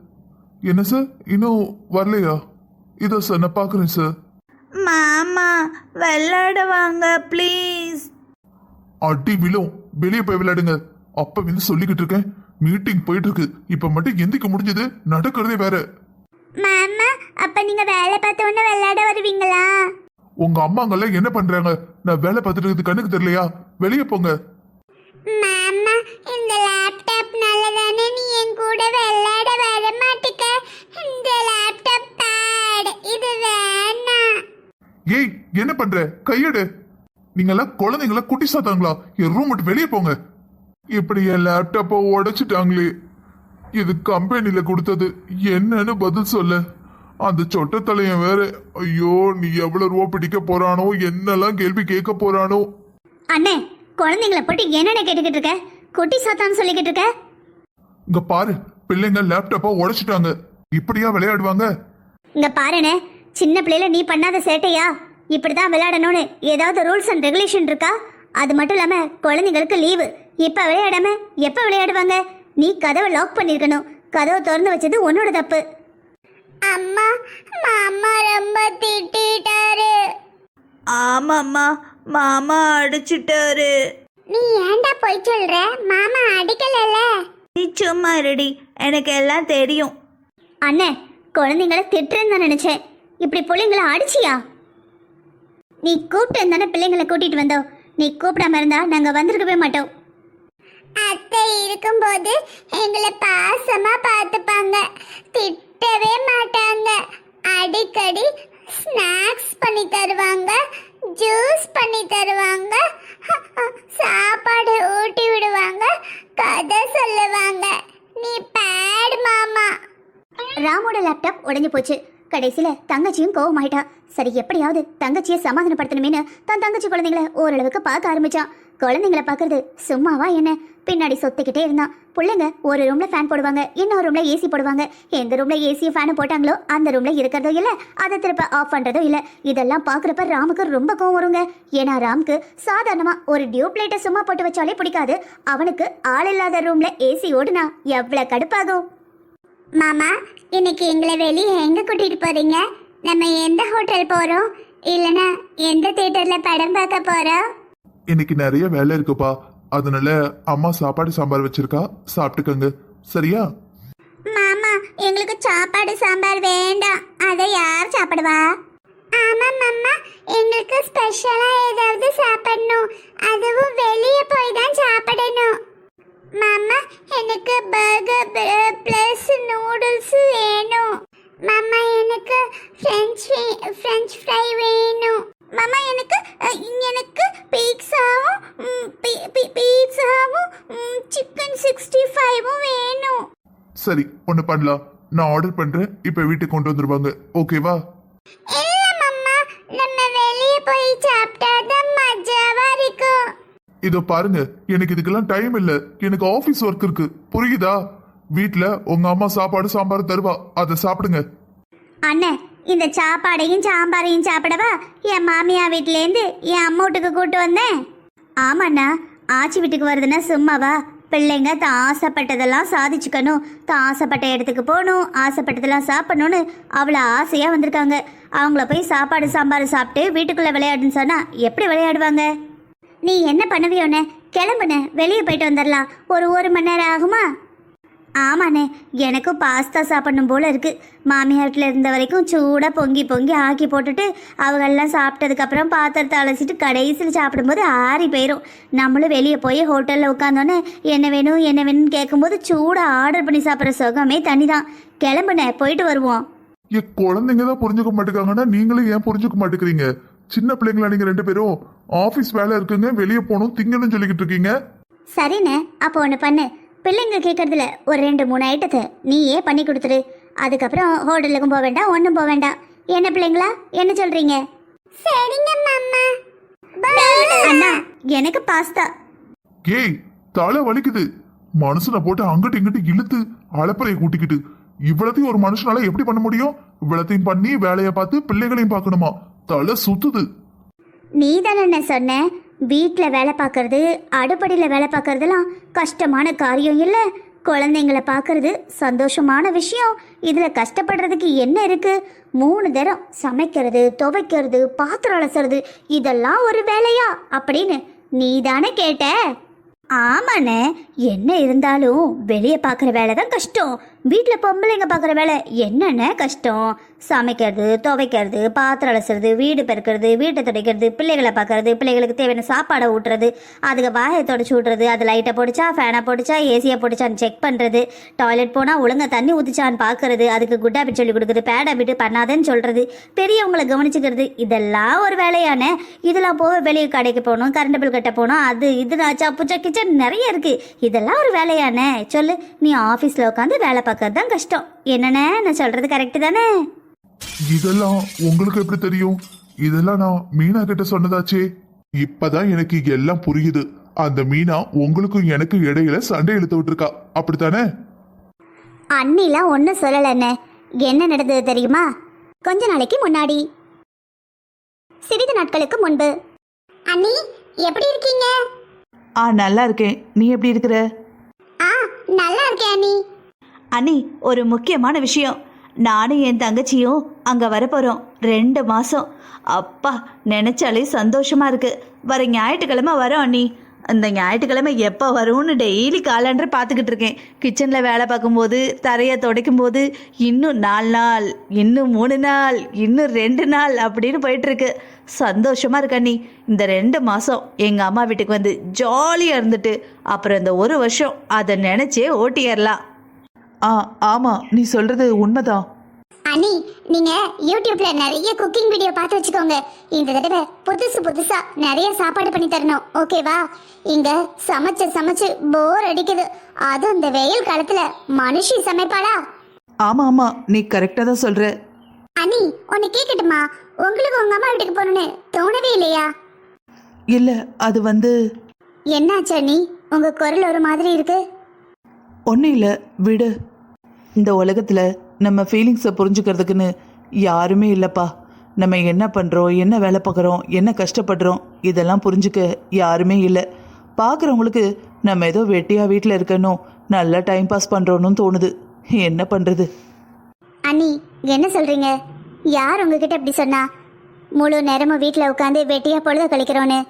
என்ன சார் இன்னும் வரலையா? இதோ சார் நான் பார்க்குறேன் சார். மாமா விளையாட வாங்க ப்ளீஸ். அடி விழும், வெளியே போய் விளையாடுங்க. அப்ப வந்து சொல்லிக்கிட்டு இருக்கேன், மீட்டிங் போயிட்டு இருக்கு. இப்ப மட்டும் எந்திக்க முடிஞ்சது, நடக்கிறதே வேற. மாமா, அப்ப நீங்க வேலை பார்த்த உடனே விளையாட வருவீங்களா? உங்க அம்மாங்கெல்லாம் என்ன பண்றாங்க? நான் வேலை பார்த்துட்டு இருக்கிறது கண்ணுக்கு தெரியலையா? வெளியே போங்க. மாமா, இந்த லேப்டாப் நல்லதானே? நீ என் கூட விளையாட வர மாட்டேக்க. இந்த லேப்டாப் பேட் இது வேணாம். ஏய் என்ன பண்ற? கையெடு. நீங்கெல்லாம் குழந்தைங்கள குட்டி சாத்தாங்களா? என் ரூம் விட்டு வெளியே போங்க. இப்படி என் லேப்டாப்பை உடைச்சிட்டாங்களே. இது கம்பெனில கொடுத்தது, என்னன்னு பதில் சொல்ல? அந்த சொட்ட தலையன் வேற. ஐயோ, நீ எவ்வளவு ரூபா பிடிக்க போறானோ, என்னெல்லாம் கேள்வி கேட்க போறானோ. அண்ணே, குழந்தைங்களை போட்டு என்னென்ன கேட்டுக்கிட்டு இருக்க? குட்டி சாத்தான்னு சொல்லிக்கிட்டு இருக்க? இங்க பாரு, பிள்ளைங்க லேப்டாப்பை உடைச்சிட்டாங்க. இப்படியா விளையாடுவாங்க? இங்க பாருண்ணே, சின்ன பிள்ளைல நீ பண்ணாத சேட்டையா? இப்படிதான் விளையாடணும்னு ஏதாவது ரூல்ஸ் அண்ட் ரெகுலேஷன் இருக்கா? அது மட்டும் இல்லாம குழந்தைங்களுக்கு லீவு. இப்ப விளையாடாம எப்ப விளையாடுவாங்க? நீ கதவை லாக் பண்ணிருக்கணும். கதவை திறந்து வச்சது உன்னோட தப்பு. அம்மா, மாமா ரொம்ப திட்டிட்டாரு. ஆமாம்மா, மாமா அடிச்சிட்டாரு. நீ ஏன்டா போய் சொல்ற? மாமா அடிக்கலல்ல. நீ சும்மா ரெடி, எனக்கு எல்லாம் தெரியும். அண்ணே, குழந்தைங்கள திட்டுறேன்னு தான் நினைச்சேன். இப்படி பிள்ளைங்கள அடிச்சியா? நீ கூப்பிட்டு இருந்தானே பிள்ளைங்களை கூட்டிட்டு வந்தோம். நீ கூப்பிடாம இருந்தா நாங்க வந்திருக்கவே மாட்டோம். அத்தை இருக்கும்போது எங்களை பாசமா பார்த்துப்பாங்க, திட்டவே மாட்டாங்க. அடிக்கடி ஸ்நாக்ஸ் பண்ணி தருவாங்க, ஜூஸ் பண்ணி தருவாங்க, சாப்பாடு ஊட்டி விடுவாங்க, கதை சொல்லுவாங்க. நீ பேட் மாமா. ராமோட லேப்டாப் உடைஞ்சு போச்சு. கடைசியில தங்கச்சியும் கோவமாயிட்டா. சரி, எப்படியாவது தங்கச்சியை சமாதானப்படுத்தணுமேனு தன் தங்கச்சி குழந்தைங்களை ஓரளவுக்கு பார்க்க ஆரம்பிச்சான். குழந்தைங்களை பார்க்கறது சும்மாவா என்ன? பின்னாடி சொத்திக்கிட்டே இருந்தான். பிள்ளைங்க ஒரு ரூம்ல ஃபேன் போடுவாங்க, இன்னொரு ரூம்ல ஏசி போடுவாங்க. எந்த ரூம்ல ஏசியும் ஃபேனும் போட்டாங்களோ அந்த ரூம்ல இருக்கிறதோ இல்ல, அதை திருப்ப ஆஃப் பண்றதோ இல்ல. இதெல்லாம் பாக்குறப்ப ராமுக்கு ரொம்ப கோவம் வருங்க. ஏன்னா ராமுக்கு சாதாரணமா ஒரு டியூப் லைட்டை சும்மா போட்டு வச்சாலே பிடிக்காது. அவனுக்கு ஆள் இல்லாத ரூம்ல ஏசி ஓடுனா எவ்வளவு கடுப்பாகும். மாமா, இன்னைக்கு எங்களை வெளியே எங்க கூட்டிட்டு போறீங்க? நம்ம எந்த ஹோட்டல் போறோம்? இல்லனா எந்த தியேட்டர்ல படம் பார்க்க போறோம்? இன்னைக்கு நிறைய வேலை இருக்குப்பா, அதனால அம்மா சாப்பாடு சாம்பார் வச்சிருக்கா, சாப்பிட்டுக்கங்க. சரியா? மாமா, எங்களுக்கு சாப்பாடு சாம்பார் வேண்டாம். அதை யார் சாப்பிடுவா? ஆமா மாமா, எங்களுக்கு ஸ்பெஷலா ஏதாவது சாப்பிடணும். அதுவும் வெளியே போய் தான் சாப்பிடணும். மாமா, எனக்கு பர்கர் பிளஸ் நூடுல்ஸ் வேணும். மாமா, எனக்கு ஃப்ரெஞ்ச் ஃப்ரை வேணும். மாமா, எனக்கு பீட்சாவும் சிக்கன் 65ம் வேணும். சரி, ஒண்ணு பண்ணலாம். நான் ஆர்டர் பண்றேன், இப்ப வீட்டுக்கு கொண்டு வந்துருவாங்க. ஓகேவா? இல்ல மாமா, நம்ம வெளியே போய் சாப்பிட்டாதான் மஜாவா இருக்கும். இதோ பாருங்க, எனக்கு இதுக்கெல்லாம் டைம் இல்ல. எனக்கு ஆபீஸ் ஒர்க் இருக்கு, புரியுதா? வீட்ல உங்க அம்மா சாப்பாடு சாம்பார் தருவா, அதை சாப்பிடுங்க. அண்ணே, இந்த சாப்பாடையும் சாம்பாரையும் சாப்பிடவா என் மாமியா வீட்டிலேருந்து என் அம்மா வீட்டுக்கு கூட்டு வந்தேன். ஆமாண்ணா, ஆச்சி வீட்டுக்கு வருதுன்னா சும்மாவா? பிள்ளைங்க தான் ஆசைப்பட்டதெல்லாம் சாதிச்சுக்கணும், தான் ஆசைப்பட்ட இடத்துக்கு போகணும், ஆசைப்பட்டதெல்லாம் சாப்பிடணும்னு அவ்வளோ ஆசையாக வந்திருக்காங்க. அவங்கள போய் சாப்பாடு சாம்பார் சாப்பிட்டு வீட்டுக்குள்ளே விளையாடுன்னு சொன்னால் எப்படி விளையாடுவாங்க? நீ என்ன பண்ணுவியோண்ணே? கிளம்புண்ணே, வெளியே போயிட்டு வந்துடலாம். ஒரு மணி நேரம் ஆகுமா? ஆமாண்ணே, எனக்கும் பாஸ்தா சாப்பிடணும் போல இருக்கு. மாமியாட்டில் இருந்த வரைக்கும் சூடாக பொங்கி பொங்கி ஆக்கி போட்டுட்டு அவங்கெல்லாம் சாப்பிட்டதுக்கப்புறம் பாத்திரத்தை அலசிட்டு கடைசியில் சாப்பிடும்போது ஆறி போயிடும். நம்மளும் வெளியே போய் ஹோட்டலில் உட்காந்தோன்னே என்ன வேணும்னு கேட்கும்போது சூடாக ஆர்டர் பண்ணி சாப்பிட்ற சுகமே தனி தான். கிளம்புண்ணே, போயிட்டு வருவோம். குழந்தைங்க தான் புரிஞ்சுக்க மாட்டேங்காங்கன்னா நீங்களும் ஏன் புரிஞ்சுக்க மாட்டேங்கிறீங்க? சின்ன பிள்ளைங்களா நீங்க 2 பேரும்? ஆபீஸ் வேலை இருக்குங்க, வெளியே போகணும், திங்கன்னு சொல்லிக்கிட்டு இருக்கீங்க. சரிண்ணே, அப்போ ஒன்று பண்ணு. பிள்ளைங்க கேட்கறதுல ஒரு 2-3 ஐட்டத்தை நீயே பண்ணி கொடுத்துரு. அதுக்கப்புறம் ஹோட்டலுக்கும் போக வேண்டாம், ஒன்றும் போக வேண்டாம். என்ன பிள்ளைங்களா, என்ன சொல்றீங்க? சரிங்க மாமா. அண்ணா, எனக்கு பாஸ்தா. ஏய், தலை வலிக்குது. மனுஷனை போட்டு அங்கிட்டு இங்கிட்டு இழுத்து அலப்பறையை கூட்டிக்கிட்டு இவ்வளத்தையும் ஒரு மனுஷனால எப்படி பண்ண முடியும்? இவ்வளத்தையும் பண்ணி வேலையை பார்த்து பிள்ளைகளையும் பார்க்கணுமா? தலை சுத்துது. நீ தானே சொன்ன, வீட்டில் வேலை பார்க்கறது, அடுப்படியில் வேலை பார்க்கறதுலாம் கஷ்டமான காரியம் இல்லை. குழந்தைங்களை பார்க்கறது சந்தோஷமான விஷயம். இதில் கஷ்டப்படுறதுக்கு என்ன இருக்கு? 3 தரம் சமைக்கிறது, துவைக்கிறது, பாத்திரம் அலசுறது, இதெல்லாம் ஒரு வேலையா அப்படின்னு நீ தானே கேட்ட? ஆமாண்ணே, என்ன இருந்தாலும் வெளியே பார்க்குற வேலை தான் கஷ்டம். வீட்டில் பொம்பளைங்க பார்க்குற வேலை என்னென்ன கஷ்டம்? சமைக்கிறது, துவைக்கிறது, பாத்திரம் அலசுறது, வீடு பெருக்கிறது, வீட்டை துடைக்கிறது, பிள்ளைகளை பார்க்கறது, பிள்ளைகளுக்கு தேவையான சாப்பாடை ஊட்டுறது, அதுக்கு வாயை தொடச்சி விட்றது, அது லைட்டை போட்டுச்சா, ஃபேனை போட்டுச்சா, ஏசியை போட்டுச்சான்னு செக் பண்ணுறது, டாய்லெட் போனால் ஒழுங்காக தண்ணி ஊற்றிச்சான்னு பார்க்கறது, அதுக்கு குட் ஹேபிட் சொல்லி கொடுக்குறது, பேட் ஹேபிட் பண்ணாதேன்னு சொல்கிறது, பெரியவங்களை கவனிச்சுக்கிறது, இதெல்லாம் ஒரு வேலையானே. இதெல்லாம் போக வெளியே கடைக்கு போகணும், கரண்ட் பில் கட்ட போகணும், அது இது சப்புச்சா கிச்சன் நிறைய இருக்குது. இதெல்லாம் ஒரு வேலையானே? சொல்லு, நீ ஆஃபீஸில் உட்காந்து வேலை பார்க்கறது தான் கஷ்டம். என்னண்ணே, நான் சொல்கிறது கரெக்டு தானே? இதெல்லாம் உங்களுக்கு எப்படி தெரியும்? இதெல்லாம் நான் மீனா கிட்ட சொன்னதாச்சே. இப்பதான் எனக்கு எல்லாம் புரியுது. அந்த மீனா உங்களுக்கும் எனக்கு இடையில சண்டை இழுத்து விட்டுருக்கா, அப்படித்தானே? அண்ணிலாம் ஒன்றும் சொல்லலண்ணே. என்ன நடந்தது தெரியுமா? கொஞ்ச நாளைக்கு முன்னாடி, சிறிது நாட்களுக்கு முன்பு. அண்ணி, எப்படி இருக்கீங்க? நல்லா இருக்கேன். நீ எப்படி இருக்கிற? நல்லா இருக்கேன் அண்ணி. அண்ணி, ஒரு முக்கியமான விஷயம். நானும் என் தங்கச்சியும் அங்கே வரப்போகிறோம் 2 மாதம். அப்பா, நினச்சாலே சந்தோஷமாக இருக்குது. வர ஞாயிற்றுக்கிழமை வரோம் அண்ணி. அந்த ஞாயிற்றுக்கிழமை எப்போ வரும்னு டெய்லி காலண்டர் பார்த்துக்கிட்டு இருக்கேன். கிச்சனில் வேலை பார்க்கும்போது, தரையை துடைக்கும் போது, இன்னும் 4 நாள், இன்னும் 3 நாள், இன்னும் 2 நாள் அப்படின்னு போயிட்டுருக்கு. சந்தோஷமாக இருக்கு அண்ணி. இந்த 2 மாதம் எங்கள் அம்மா வீட்டுக்கு வந்து ஜாலியாக இருந்துட்டு அப்புறம் இந்த 1 வருஷம் அதை நினச்சே ஓட்டிடலாம். ஆமாம், நீ சொல்கிறது உண்மைதான். அண்ணி, நீங்க யூடியூப்ல நிறைய குக்கிங் வீடியோ பார்த்து வச்சுக்கோங்க. இந்த தடவை புதுசா நிறைய சாப்பாடு பண்ணி தரணும், ஓகேவா? இங்க சமைச்சு போர் அடிக்குது. அதுவும் இந்த வெயில் காலத்துல மனுஷி சமைப்பாளா? ஆமாம், நீ கரெக்டாக தான் சொல்கிற. அண்ணி, ஒன்னு கேட்கட்டுமா? உங்களுக்கு உங்க அம்மா வீட்டுக்கு போகணும்னு தோணவே இல்லையா? இல்லை, அது வந்து என்னாச்சு அண்ணி, உங்க குரல் ஒரு மாதிரி இருக்கு. ஒன்றும் இல்லை, விடு. இந்த உலகத்தில் நம்ம ஃபீலிங்ஸை புரிஞ்சுக்கிறதுக்குன்னு யாருமே இல்லைப்பா. நம்ம என்ன பண்ணுறோம், என்ன வேலை பார்க்குறோம், என்ன கஷ்டப்படுறோம், இதெல்லாம் புரிஞ்சுக்க யாருமே இல்லை. பார்க்குறவங்களுக்கு நம்ம ஏதோ வெட்டியாக வீட்டில் இருக்கணும், நல்லா டைம் பாஸ் பண்ணுறோன்னு தோணுது. என்ன பண்ணுறது? அண்ணி, என்ன சொல்றீங்க? யார் உங்ககிட்ட இப்படி சொன்னா? முழு நேரமும் வீட்டில் உட்காந்து வெட்டியா பொழுத கழிக்கிறோன்னு.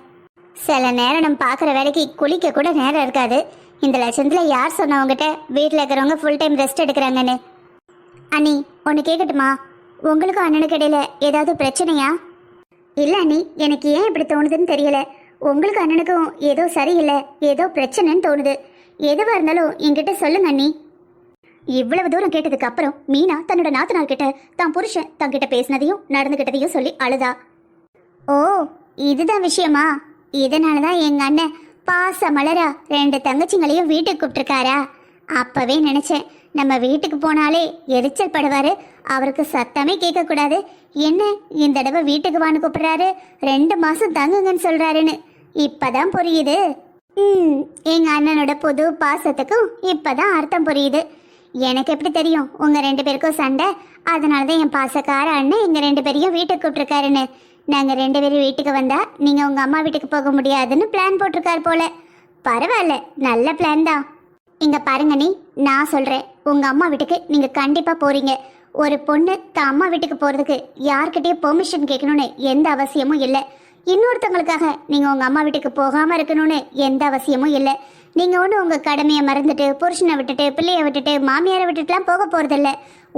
சில நேரம் நம்ம பார்க்குற வேலைக்கு குளிக்க கூட நேரம் இருக்காது. இந்த லட்சத்தில் யார் சொன்னா உங்ககிட்ட வீட்டில் இருக்கிறவங்க ஃபுல் டைம் ரெஸ்ட் எடுக்கிறாங்கன்னு? அண்ணி, ஒன்று கேட்கட்டுமா? உங்களுக்கும் அண்ணனுக்கு இடையில ஏதாவது பிரச்சனையா? இல்லை அண்ணி, எனக்கு ஏன் இப்படி தோணுதுன்னு தெரியல. உங்களுக்கு அண்ணனுக்கும் ஏதோ சரியில்லை, ஏதோ பிரச்சனைன்னு தோணுது. எதுவாக இருந்தாலும் என்கிட்ட சொல்லுங்க அண்ணி. இவ்வளவு தூரம் கேட்டதுக்கு அப்புறம் மீனா தன்னோட நாத்தனார் கிட்ட தான் புருஷன் தங்கிட்ட பேசினதையும் நடந்துகிட்டதையும் சொல்லி அழுதா. ஓ, இதுதான் விஷயமா? இதனாலதான் எங்க அண்ணன் பாச மலரா 2 தங்கச்சிங்களையும் வீட்டுக்கு கூப்பிட்டுருக்காரா? அப்பவே நினைச்சேன், நம்ம வீட்டுக்கு போனாலே எரிச்சல் படுவாரு, அவருக்கு சத்தமே கேட்க கூடாது. என்ன இந்த தடவை வீட்டுக்கு வான்னு கூப்பிடுறாரு, 2 மாசம் தங்குங்கன்னு சொல்றாருன்னு இப்பதான் புரியுது. எங்க அண்ணனோட புது பாசத்துக்கும் இப்பதான் அர்த்தம் புரியுது. எனக்கு எப்படி தெரியும் உங்க 2 பேருக்கும் சண்டை? அதனாலதான் என் பாசக்கார அண்ணன் எங்க 2 பேரையும் வீட்டுக்கு கூப்பிட்டுருக்காருன்னு. நாங்க 2 பேரும் வீட்டுக்கு வந்தா நீங்க உங்க அம்மா வீட்டுக்கு போக முடியாதுன்னு பிளான் போட்டிருக்காரு போல. பரவாயில்ல, நல்ல பிளான் தான். இங்க பாருங்க நீ, நான் சொல்றேன், உங்க அம்மா வீட்டுக்கு நீங்க கண்டிப்பா போறீங்க. ஒரு பொண்ணு தான் அம்மா வீட்டுக்கு போறதுக்கு யார்கிட்டயும் பெர்மிஷன் கேட்கணும்னு எந்த அவசியமும் இல்லை. இன்னொருத்தவங்களுக்காக நீங்க உங்க அம்மா வீட்டுக்கு போகாம இருக்கணும்னு எந்த அவசியமும் இல்லை. நீங்க ஒன்று உங்க கடமையை மறந்துட்டு புருஷனை விட்டுட்டு பிள்ளைய விட்டுட்டு மாமியாரை விட்டுட்டுலாம் போக போறதில்ல.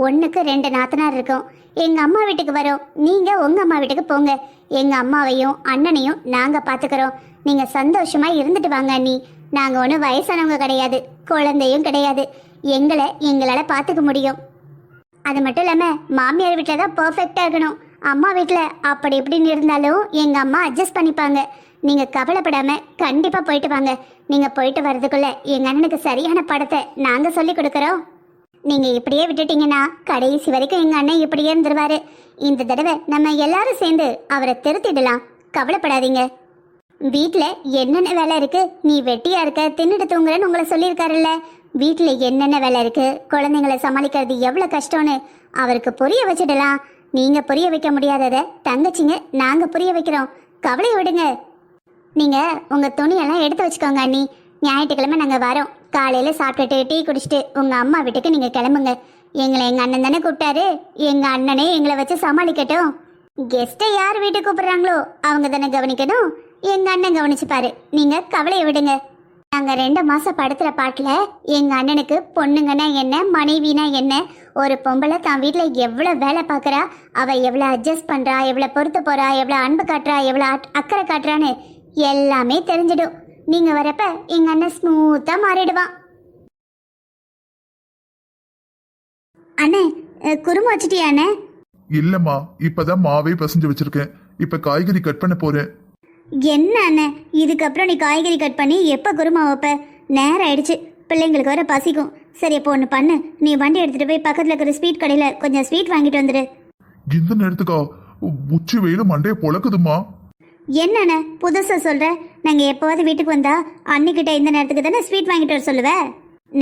ஒன்றுக்கு 2 நாத்தனார் இருக்கும். எங்க அம்மா வீட்டுக்கு வரோம், நீங்க உங்க அம்மா வீட்டுக்கு போங்க. எங்க அம்மாவையும் அண்ணனையும் நாங்க பாத்துக்கிறோம். நீங்க சந்தோஷமா இருந்துட்டு வாங்க அண்ணி. நாங்க ஒன்றும் வயசானவங்க கிடையாது, குழந்தையும் கிடையாது. எங்களால பாத்துக்க முடியும். அது மட்டும் இல்லாம மாமியார் வீட்டில் தான் பர்ஃபெக்டா இருக்கணும். அம்மா வீட்டில் அப்படி இப்படின்னு இருந்தாலும் எங்க அம்மா அட்ஜஸ்ட் பண்ணிப்பாங்க. நீங்க கவலைப்படாம கண்டிப்பா போயிட்டு வாங்க. நீங்க போயிட்டு வர்றதுக்குள்ள எங்க அண்ணனுக்கு சரியான படத்தை நாங்க சொல்லி கொடுக்கறோம். நீங்க இப்படியே விட்டுட்டீங்கன்னா கடைசி வரைக்கும் எங்க அண்ணன் இப்படியே இருந்துருவாரு. இந்த தடவை நம்ம எல்லாரும் சேர்ந்து அவரை திருத்திடலாம், கவலைப்படாதீங்க. வீட்டுல என்னென்ன வேலை இருக்கு, நீ வெட்டியா இருக்க தின்னுட்டு தூங்குறன்னு உங்களை சொல்லியிருக்காருல்ல. வீட்டுல என்னென்ன வேலை இருக்கு, குழந்தைங்களை சமாளிக்கிறது எவ்வளவு கஷ்டம்னு அவருக்கு புரிய வச்சிடலாம். நீங்க புரிய வைக்க முடியாததை தங்கச்சிங்க நாங்க புரிய வைக்கிறோம், கவலையை விடுங்க. நீங்க உங்க துணியெல்லாம் எடுத்து வச்சுக்கோங்க அண்ணி. ஞாயிற்றுக்கிழமை நாங்க வரோம். காலையில சாப்பிட்டுட்டு டீ குடிச்சிட்டு உங்க அம்மா வீட்டுக்கு நீங்க கிளம்புங்க. எங்களை எங்க அண்ணன் தானே கூப்பிட்டாரு, எங்க அண்ணனே எங்களை வச்சு சமாளிக்கட்டும். கெஸ்ட்டை யார் வீட்டுக்கு கூப்பிடுறாங்களோ அவங்க தானே கவனிக்கணும். எங்க அண்ணன் கவனிச்சுப்பாரு, நீங்க கவலையை விடுங்க. நாங்க 2 மாசம் படுத்துற பாட்டுல எங்க அண்ணனுக்கு பொண்ணுங்கன்னா என்ன, மனைவினா என்ன, ஒரு பொம்பளை தான் வீட்டுல எவ்வளவு வேலை பார்க்கறா, அவ எவ்வளவு அட்ஜஸ்ட் பண்றா, எவ்வளவு பொறுத்து போறா, எவ்வளவு அன்பு காட்டுறா, எவ்வளவு அக்கறை காட்டுறான்னு எல்லாமே தெரிஞ்சிடும். நீங்க வரப்ப எங்க அண்ணன் ஸ்மூத்தா மாறிடுவான். அண்ணே, குருமா வச்சிட்டியா அண்ணே? இல்லம்மா, இப்பதான் மாவே பசஞ்சு வச்சிருக்கேன். இப்ப காய்கறி கட் பண்ண போறேன். என்ன அண்ணே, இதுக்கப்புறம் நீ காய்கறி கட் பண்ணி எப்போ குருமா வைப்ப? நேரம் ஆயிடுச்சு, பிள்ளைங்களுக்கு வர பசிக்கும். சரி, அப்போ ஒன்று பண்ணு, நீ வண்டி எடுத்துட்டு போய் பக்கத்தில் இருக்கிற ஸ்வீட் கடையில் கொஞ்சம் ஸ்வீட் வாங்கிட்டு வந்துடு. இந்த நேரத்துக்கா? உச்சி வெயில மண்டைய பொழக்குதுமா. என்னண்ணே புதுசாக சொல்கிற? நாங்கள் எப்போவாது வீட்டுக்கு வந்தா அன்னிக்கிட்ட இந்த நேரத்துக்கு தானே ஸ்வீட் வாங்கிட்டு வர சொல்லுவேன்.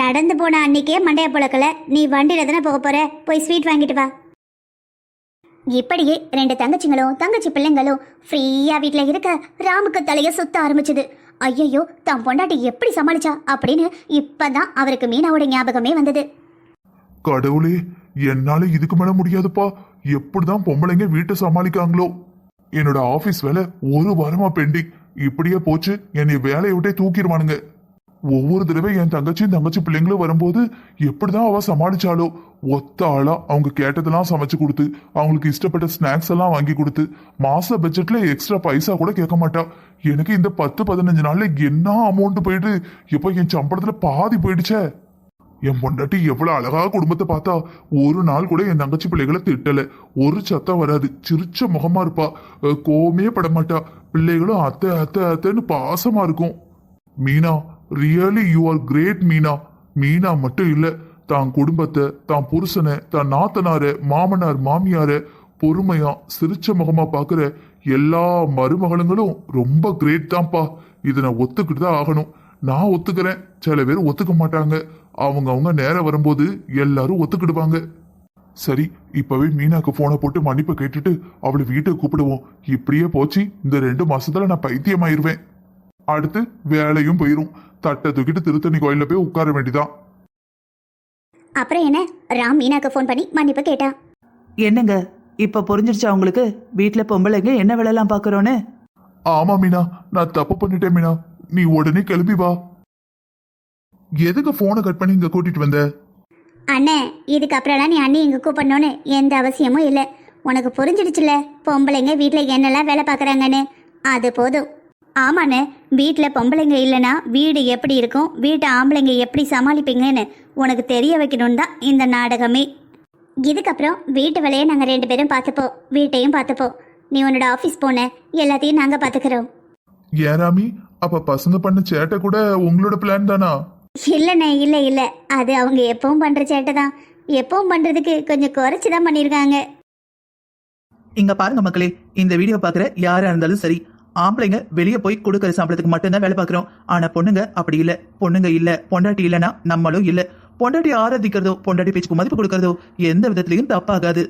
நடந்து போன அன்னைக்கே மண்டைய பொழக்கல, நீ வண்டியில் தானே போக போற, போய் ஸ்வீட் வாங்கிட்டு வா. இப்படியே 2 தங்கச்சிங்களும் தங்கச்சி பிள்ளைங்களும் ஃப்ரீயா வீட்டுல இருக்க ராமுக்கு தலைய சுத்த ஆரம்பிச்சது. ஐயோ, தான் பொண்டாட்டி எப்படி சமாளிச்சா அப்படின்னு இப்பதான் அவருக்கு மீனாவோட ஞாபகமே வந்தது. கடவுளே, என்னால இதுக்கு மேல முடியாதுப்பா. எப்படிதான் பொம்பளைங்க வீட்டை சமாளிக்காங்களோ. என்னோட ஆபீஸ் வேலை 1 வாரமா பெண்டிங். இப்படியே போச்சு என்னை வேலையை விட்டே தூக்கிடுவானுங்க. ஒவ்வொரு தடவை என் தங்கச்சி பிள்ளைங்களும் வரும்போது எப்படிதான் அவ சமாளிச்சாலோ. ஒத்த ஆளா அவங்க கேட்டதெல்லாம் சமைச்சு கொடுத்து அவங்களுக்கு இஷ்டப்பட்ட ஸ்நாக்ஸ் எல்லாம் வாங்கி கொடுத்து மாச பட்ஜெட்ல எக்ஸ்ட்ரா பைசா கூட கேட்க மாட்டா. எனக்கு இந்த 10-15 நாள்ல என்ன அமௌண்ட் போயிட்டு இப்போ என் சம்பளத்துல பாதி போயிடுச்சே. என் பொண்டாட்டி எவ்வளவு அழகா குடும்பத்தை பார்த்தா ஒரு நாள் கூட என் தங்கச்சி பிள்ளைகளை திட்டல. ஒரு சத்தம் வராது, சிரிச்ச முகமா இருப்பா, கோவமே பட மாட்டா. பிள்ளைகளும் அத்தை அத்தை அத்தைன்னு பாசமா இருக்கும். Meena, really you are great Meena. Meena மட்டும் இல்ல, தான் குடும்பத்தை, தான் புருஷனை, தான் நாத்தனார, மாமனார் மாமியார பொறுமையா சிரிச்ச முகமா பாக்குற எல்லா மருமகளுங்களும் ரொம்ப கிரேட் தான்ப்பா. இதை நான் ஒத்துக்கிட்டு தான் ஆகணும். நான் ஒத்துக்கிறேன், சில பேர் ஒத்துக்க மாட்டாங்க. அவங்க நேரம் வரும்போது எல்லாரும் ஒத்துக்கிடுவாங்க. சரி, இப்பவே மீனாக்கு போனை போட்டு மன்னிப்பு கேட்டுட்டு அவளை வீட்டுக்கு கூப்பிடுவோம். இப்படியே போச்சு இந்த 2 மாசத்துல நான் பைத்தியமாயிருவேன். அடுத்து வேலையும் போயிரும். தட்டை தூக்கிட்டு திருத்தணி கோயில போய் உட்கார வேண்டிதான். அப்புறம் என்ன, ராம் மீனாக்கு ஃபோன் பண்ணி மன்னிப்பு கேட்டான். என்னங்க இப்ப புரிஞ்சிருச்சா உங்களுக்கு வீட்டுல பொம்பளைங்க என்ன வேலைலாம் பாக்குறோன்னு? ஆமா மீனா, நான் தப்பு பண்ணிட்டேன் மீனா. நீ உடனே கிளம்பி வா. எதுக்கு போனை கட் பண்ணி இங்க கூட்டிட்டு வந்த? அண்ணே, இதுக்கப்புறம்லாம் நீ அண்ணி இங்க கூப்பிடணும்னு எந்த அவசியமும் இல்லை. உனக்கு புரிஞ்சிடுச்சுல பொம்பளைங்க வீட்டில் என்னெல்லாம் வேலை பார்க்குறாங்கன்னு. அது போதும். ஆமாண்ணே, வீட்டில் பொம்பளைங்க இல்லைன்னா வீடு எப்படி இருக்கும், வீட்டை ஆம்பளைங்க எப்படி சமாளிப்பீங்கன்னு உனக்கு தெரிய வைக்கணும்னு தான் இந்த நாடகமே. இதுக்கப்புறம் வீட்டு வேலையை நாங்கள் 2 பேரும் பார்த்துப்போம், வீட்டையும் பார்த்துப்போம். நீ உன்னோட ஆஃபீஸ் போன எல்லாத்தையும் நாங்கள் பார்த்துக்கிறோம். ஏராமி, அப்ப பசங்க பண்ண சேட்டை கூட உங்களோட பிளான் தானா? இல்லைண்ணே, இல்லை, அது அவங்க எப்பவும் பண்ணுற சேட்டை தான். எப்பவும் பண்ணுறதுக்கு கொஞ்சம் குறைச்சி தான் பண்ணியிருக்காங்க. இங்க பாருங்க மக்களே, இந்த வீடியோ பாக்குற யாரா இருந்தாலும் சரி, ஆம்பளைங்க வெளியே போய் கொடுக்கற சம்பளத்துக்கு மட்டும்தான் வேலை பார்க்குறோம். ஆனா பொண்ணுங்க அப்படி இல்ல. பொண்ணுங்க இல்ல, பொண்டாட்டி இல்லைன்னா நம்மளும் இல்ல. பொண்டாட்டி ஆராதிக்கிறதோ பொண்டாட்டி பேச்சுக்கு மதிப்பு கொடுக்கறதோ எந்த விதத்திலையும் தப்பாகாது.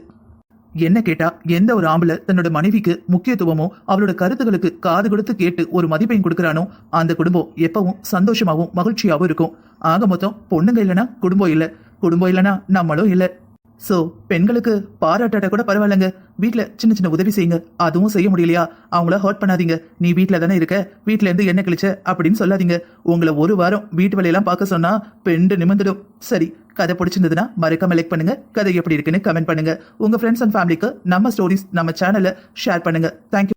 என்ன கேட்டா எந்த ஒரு ஆம்பளை தன்னோட மனைவிக்கு முக்கியத்துவமோ அவளோட கருத்துக்களுக்கு காது கொடுத்து கேட்டு ஒரு மதிப்பெண் கொடுக்கறானோ அந்த குடும்பம் எப்பவும் சந்தோஷமாவும் மகிழ்ச்சியாவும் இருக்கும். ஆக மொத்தம் பொண்ணுங்க இல்லைன்னா குடும்பம் இல்லை, குடும்பம் இல்லைன்னா நம்மளும் இல்லை. சோ பெண்களுக்கு பாராட்டாட்ட கூட பரவாயில்லைங்க, வீட்ல சின்ன சின்ன உதவி செய்யுங்க. அதுவும் செய்ய முடியலையா அவங்கள ஹர்ட் பண்ணாதீங்க. நீ வீட்ல தானே இருக்க, வீட்ல இருந்து என்ன கழிச்ச அப்படின்னு சொல்லாதீங்க. உங்களை ஒரு வாரம் வீட்டு வேலையெல்லாம் பார்க்க சொன்னா பெண்டு நிமிந்துடும். சரி, கதை பிடிச்சிருந்ததுன்னா மறக்காம லைக் பண்ணுங்க. கதை எப்படி இருக்குன்னு கமெண்ட் பண்ணுங்க. உங்க ஃப்ரெண்ட்ஸ் அண்ட் ஃபேமிலிக்கு நம்ம ஸ்டோரிஸ் நம்ம சேனலை ஷேர் பண்ணுங்க. தேங்க்யூ.